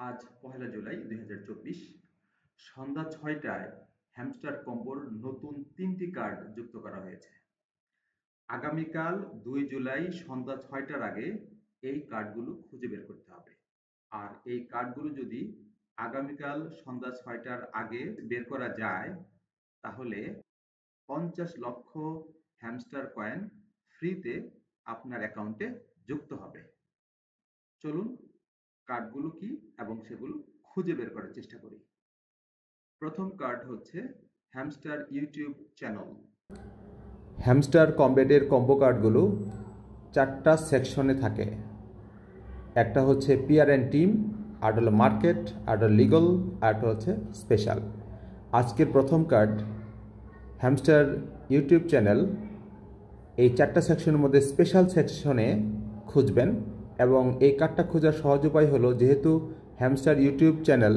আজ ১লা জুলাই ২০২৪ সন্ধ্যা ৬টায় হ্যামস্টার কম্বোর নতুন ৩টি কার্ড যুক্ত করা হয়েছে। আগামীকাল ২ জুলাই সন্ধ্যা ৬টার আগে এই কার্ডগুলো খুঁজে বের করতে হবে। আর এই কার্ডগুলো যদি আগামীকাল সন্ধ্যা ৬টার আগে বের করা যায় তাহলে ৫০ লক্ষ হ্যামস্টার কয়েন ফ্রিতে আপনার অ্যাকাউন্টে যুক্ত হবে। চলুন কার্ডগুলো কি এবং সেগুলো খুঁজে বের করার চেষ্টা করি। প্রথম কার্ড হচ্ছে হ্যামস্টার ইউটিউব চ্যানেল। হ্যামস্টার কম্বেটের কম্বো কার্ডগুলো 4টা সেকশনে থাকে। একটা হচ্ছে পিআর অ্যান্ড টিম, আর হলো মার্কেট, আর হলো লিগাল, আর হচ্ছে স্পেশাল। আজকের প্রথম কার্ড হ্যামস্টার ইউটিউব চ্যানেল। এই 4টা সেকশনের মধ্যে স্পেশাল সেকশনে খুঁজবেন এবং এই কার্ডটা খোঁজার সহজ উপায় হলো, যেহেতু হ্যামস্টার ইউটিউব চ্যানেল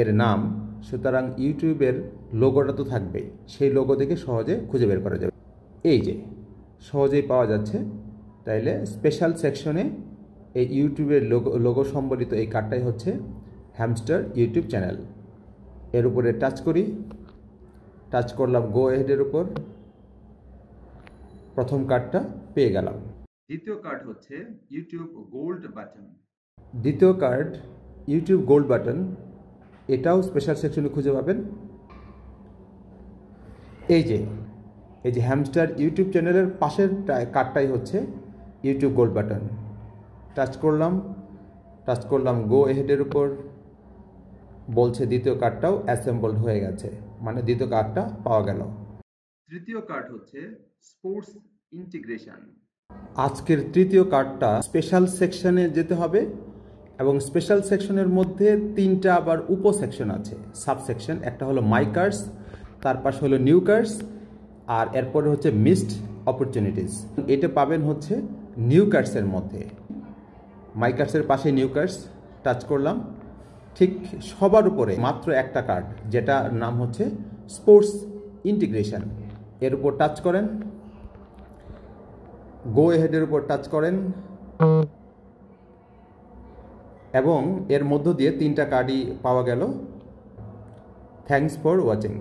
এর নাম, সুতরাং ইউটিউবের লোগোটা তো থাকবেই, সেই লোগো দেখে সহজে খুঁজে বের করা যাবে। এই যে সহজেই পাওয়া যাচ্ছে। তাইলে স্পেশাল সেকশনে এই ইউটিউবের লোগো সম্বলিত এই কার্ডটাই হচ্ছে হ্যামস্টার ইউটিউব চ্যানেল। এর উপরে টাচ করি, টাচ করলাম গো এহেডের উপর, প্রথম কার্ডটা পেয়ে গেলাম। দ্বিতীয় কার্ড হচ্ছে ইউটিউব গোল্ড বাটন। দ্বিতীয় কার্ড ইউটিউব গোল্ড বাটন, এটাও স্পেশাল সেকশনে খুঁজে পাবেন। এই যে হ্যামস্টার ইউটিউব চ্যানেলের পাশের কার্ডটাই হচ্ছে ইউটিউব গোল্ড বাটন। টাচ করলাম গো এহেডের উপর, বলছে দ্বিতীয় কার্ডটাও অ্যাসেম্বলড হয়ে গেছে, মানে দ্বিতীয় কার্ডটা পাওয়া গেল। তৃতীয় কার্ড হচ্ছে স্পোর্টস ইন্টিগ্রেশন। আজকের তৃতীয় কার্ডটা স্পেশাল সেকশনে যেতে হবে এবং স্পেশাল সেকশনের মধ্যে 3টা আবার উপসেকশন আছে, সাবসেকশন। একটা হলো মাই কার্ডস, তার পাশে হলো নিউ কার্ডস, আর এরপরে হচ্ছে মিসড অপরচুনিটিস। এটা পাবেন হচ্ছে নিউ কার্ডসের মধ্যে। মাই কার্ডসের পাশে নিউ কার্ডস, টাচ করলাম, ঠিক সবার উপরে মাত্র একটা কার্ড, যেটার নাম হচ্ছে স্পোর্টস ইন্টিগ্রেশন। এর উপর টাচ করেন, গো এহেডের উপর টাচ করেন এবং এর মধ্য দিয়ে 3টা কার্ডই পাওয়া গেল। Thanks for watching.